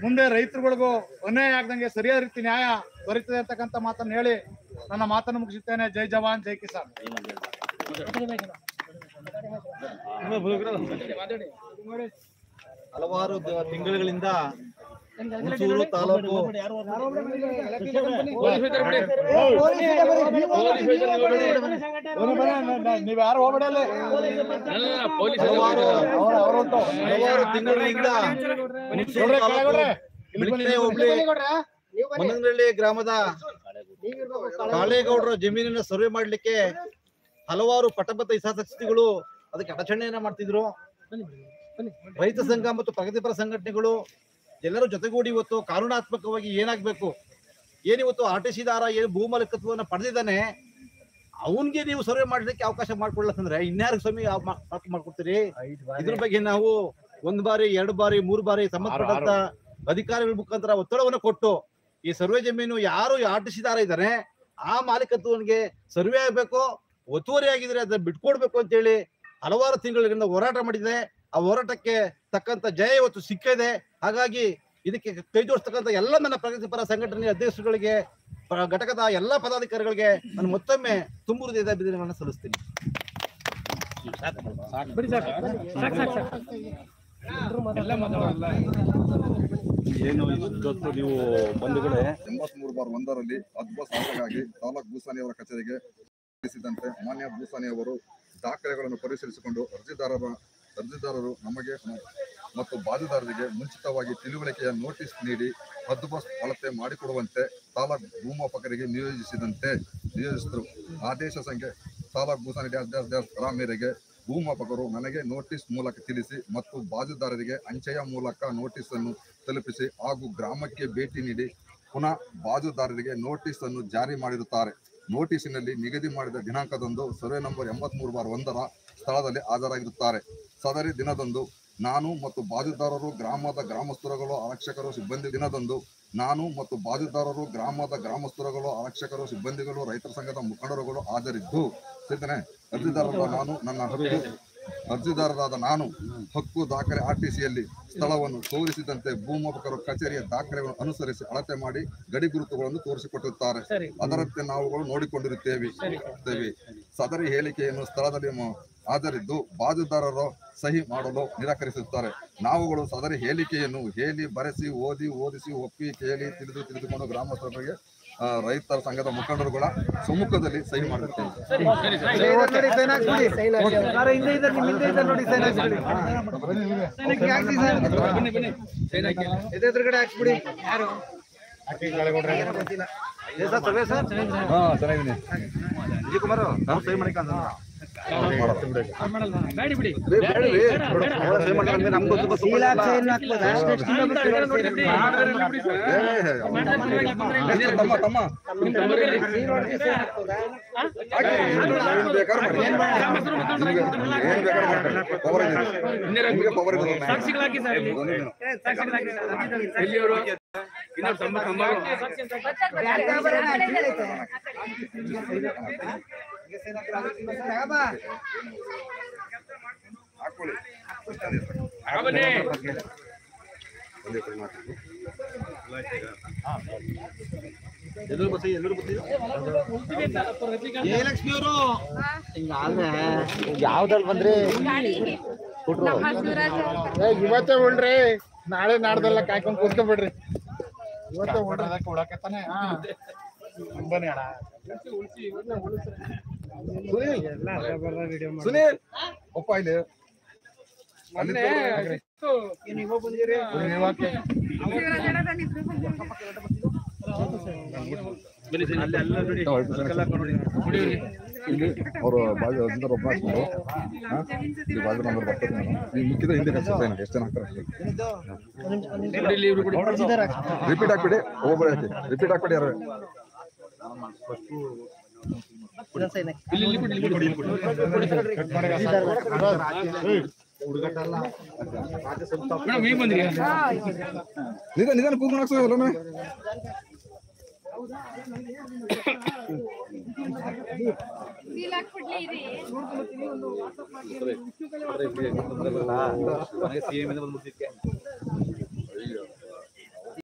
ಮುಂದೆ ರೈತರುಗಳಿಗೂ ಅನ್ಯಾಯ ಆಗದಂಗೆ ಸರಿಯಾದ ರೀತಿ ನ್ಯಾಯ ದೊರೆಯುತ್ತದೆ ಅಂತಕ್ಕಂಥ ಮಾತನ್ನು ಹೇಳಿ ನನ್ನ ಮಾತನ್ನು ಮುಗಿಸುತ್ತೇನೆ. ಜೈ ಜವಾನ್ ಜೈ ಕಿಸಾನ್. ಹಲವಾರು ತಿಂಗಳುಗಳಿಂದ ಹುಣಸೂರು ತಾಲೂಕು ನೀವ್ಯಾರು ಹೋಗ್ಬಿಡಲ್ಲ. ಹಲವಾರು ತಿಂಗಳಿಂದ ಹೋಬಳಿ ಮನಗನಹಳ್ಳಿ ಗ್ರಾಮದ ಕಾಳೇಗೌಡರ ಜಮೀನಿನ ಸರ್ವೆ ಮಾಡ್ಲಿಕ್ಕೆ ಹಲವಾರು ಪಟ್ಟಭದ್ರ ಹಿತಾಸಕ್ತಿಗಳು ಅದಕ್ಕೆ ಅಡಚಣೆಯನ್ನ ಮಾಡ್ತಿದ್ರು. ರೈತ ಸಂಘ ಮತ್ತು ಪ್ರಗತಿಪರ ಸಂಘಟನೆಗಳು ಎಲ್ಲರೂ ಜೊತೆಗೂಡಿ ಇವತ್ತು ಕಾನೂನಾತ್ಮಕವಾಗಿ ಏನಾಗ್ಬೇಕು, ಏನಿವತ್ತು RTC ದಾರ ಏನು ಭೂಮಾಲೀಕತ್ವವನ್ನು ಪಡೆದಿದ್ದಾನೆ ಅವನ್ಗೆ ನೀವು ಸರ್ವೆ ಮಾಡ್ಲಿಕ್ಕೆ ಅವಕಾಶ ಮಾಡ್ಕೊಳ್ಳಂದ್ರೆ ಇನ್ಯಾರು ಸ್ವಾಮಿ ಮಾಡ್ಕೊಡ್ತೀರಿ? ಇದ್ರ ಬಗ್ಗೆ ನಾವು 1 ಬಾರಿ 2 ಬಾರಿ 3 ಬಾರಿ ಸಂಬಂಧಪಟ್ಟಂತ ಅಧಿಕಾರಿಗಳ ಮುಖಾಂತರ ಒತ್ತಡವನ್ನು ಕೊಟ್ಟು ಈ ಸರ್ವೆ ಜಮೀನು ಯಾರು RTC ದಾರ ಇದ್ದಾರೆ ಆ ಮಾಲೀಕತ್ವನಿಗೆ ಸರ್ವೆ ಆಗ್ಬೇಕು, ಒತ್ತುವರಿ ಆಗಿದ್ರೆ ಅದನ್ನ ಬಿಟ್ಕೊಡ್ಬೇಕು ಅಂತ ಹೇಳಿ ಹಲವಾರು ತಿಂಗಳಿಂದ ಹೋರಾಟ ಮಾಡಿದೆ. ಆ ಹೋರಾಟಕ್ಕೆ ತಕ್ಕಂತ ಜಯ ಇವತ್ತು ಸಿಕ್ಕಿದೆ. ಹಾಗಾಗಿ ಇದಕ್ಕೆ ಕೈ ಜೋಡಿಸ್ತಕ್ಕಂಥ ಎಲ್ಲ ನನ್ನ ಪ್ರಗತಿಪರ ಸಂಘಟನೆಯ ಅಧ್ಯಕ್ಷರುಗಳಿಗೆ, ಘಟಕದ ಎಲ್ಲ ಪದಾಧಿಕಾರಿಗಳಿಗೆ ನಾನು ಮತ್ತೊಮ್ಮೆ ತುಂಬು ಹೃದಯದ ಅಭಿನಂದನೆಗಳನ್ನು ಸಲ್ಲಿಸ್ತೀನಿ. ಏನು ಇವತ್ತು ನೀವು ಬಂಧುಗಳೇ 83/1ರಲ್ಲಿ ಅದ್ಭುತ ಸಾಧನೆಗಾಗಿ ತಾಲೂಕು ಭೂಸಾನಿಯವರ ಕಚೇರಿಗೆ ತಿಳಿಸಿದಂತೆ ಮಾನ್ಯ ಭೂಸಾನಿಯವರು ದಾಖಲೆಗಳನ್ನು ಪರಿಶೀಲಿಸಿಕೊಂಡು ಅರ್ಜಿದಾರರು ನಮಗೆ ಮತ್ತು ಬಾಧಿದಾರರಿಗೆ ಮುಂಚಿತವಾಗಿ ತಿಳುವಳಿಕೆಯ ನೋಟಿಸ್ ನೀಡಿ ಹದ್ದುಬಸ್ತ್ ಅಳತೆ ಮಾಡಿಕೊಡುವಂತೆ ತಾಲೂಕು ಭೂಮಾಪಕರಿಗೆ ನಿಯೋಜಿಸಿದರು. ಆದೇಶ ಸಂಖ್ಯೆ ತಾಲೂಕು ಭೂಸಾನಿ ರ ಮೇರೆಗೆ ಭೂಮಾಪಕರು ನನಗೆ ನೋಟಿಸ್ ಮೂಲಕ ತಿಳಿಸಿ ಮತ್ತು ಬಾಧಿದಾರರಿಗೆ ಅಂಚೆಯ ಮೂಲಕ ನೋಟಿಸ್ ಅನ್ನು ತಲುಪಿಸಿ ಹಾಗೂ ಗ್ರಾಮಕ್ಕೆ ಭೇಟಿ ನೀಡಿ ಪುನಃ ಬಾಧಿದಾರರಿಗೆ ನೋಟಿಸ್ ಅನ್ನು ಜಾರಿ ಮಾಡಿರುತ್ತಾರೆ. ನೋಟಿಸಿನಲ್ಲಿ ನಿಗದಿ ಮಾಡಿದ ದಿನಾಂಕದಂದು ಸರ್ವೆ ನಂಬರ್ 83/1ರ ಸ್ಥಳದಲ್ಲಿ ಹಾಜರಾಗಿರುತ್ತಾರೆ. ಸದರಿ ದಿನದಂದು ನಾನು ಮತ್ತು ಬಾಧಿದಾರರು ಗ್ರಾಮದ ಗ್ರಾಮಸ್ಥರುಗಳು ಆರಕ್ಷಕರು ಸಿಬ್ಬಂದಿ ದಿನದಂದು ನಾನು ಮತ್ತು ಬಾಧಿದಾರರು ಗ್ರಾಮದ ಗ್ರಾಮಸ್ಥರುಗಳು ಆರಕ್ಷಕರು ಸಿಬ್ಬಂದಿಗಳು ರೈತರ ಸಂಘದ ಮುಖಂಡರುಗಳು ಹಾಜರಿದ್ದು ಅರ್ಜಿದಾರರಾದ ನಾನು ಹಕ್ಕು ದಾಖಲೆ RTCಯಲ್ಲಿ ಸ್ಥಳವನ್ನು ತೋರಿಸಿದಂತೆ ಭೂಮಾಪಕರು ಕಚೇರಿಯ ದಾಖಲೆಗಳನ್ನು ಅನುಸರಿಸಿ ಅಳತೆ ಮಾಡಿ ಗಡಿ ಗುರುತುಗಳನ್ನು ತೋರಿಸಿಕೊಟ್ಟಿರುತ್ತಾರೆ. ಅದರಂತೆ ನಾವುಗಳು ನೋಡಿಕೊಂಡಿರುತ್ತೇವೆ. ಸದರಿ ಹೇಳಿಕೆಯನ್ನು ಸ್ಥಳದಲ್ಲಿ ಹಾಜರಿದ್ದು ಬಾಧಿದಾರರು ಸಹಿ ಮಾಡಲು ನಿರಾಕರಿಸುತ್ತಾರೆ. ನಾವುಗಳು ಸದರಿ ಹೇಳಿಕೆಯನ್ನು ಹೇಳಿ ಬರೆಸಿ ಓದಿಸಿ ಒಪ್ಪಿ ಕೇಳಿ ತಿಳಿದುಕೊಂಡು ಗ್ರಾಮಸ್ಥರಿಗೆ ರೈತರ ಸಂಘದ ಮುಖಂಡರುಗಳ ಸಮ್ಮುಖದಲ್ಲಿ ಸಹಿ ಮಾಡುತ್ತೇವೆ. ವಿಜಯಕುಮಾರ್ ಸಹಿ ಮಾಡಿಕ ಯಾವ್ದ್ರಲ್ಲಿ ಬಂದ್ರಿ? ಇವತ್ತೇ ಉಳ್ರಿ, ನಾಳೆ ನಾಡ್ದೆಲ್ಲ ಕಾಯ್ಕೊಂಡ್ ಕೂತ್ಕೊಂಡ್ಬಿಡ್ರಿ. ಇವತ್ತೇ ಉಳ್ರದಕ್ಕೆ ಉಳಕತ್ತಾನೆ. ಬನ್ನಿ ಅಣ್ಣ. ಸುನೀಲ್ ಒಪ್ಪ ಇಲ್ಲಿ ಅವರು ಬಾಜು ಒಬ್ಬ ಬಾಜು ನಂಬರ್ ಬರ್ತದೆ. ನಾನು ಮಿಕ್ಕಿದ್ರೆ ಹಿಂದೆ ಕಳ್ಸಿರ್ತೇನೆ. ಎಷ್ಟು ಜನ ಹಾಕ್ತಾರೆ ರಿಪೀಟ್ ಹಾಕ್ಬಿಡಿ. ಒಬ್ಬೊಬ್ಬರೇ ಹಾಕಿ ರಿಪೀಟ್ ಹಾಕ್ಬಿಡಿ. ಯಾರು ನಿಧಾನ ಕೂತ್ಕೊಂಡು ಹಾಕ್ಸೋಲ್ಲ.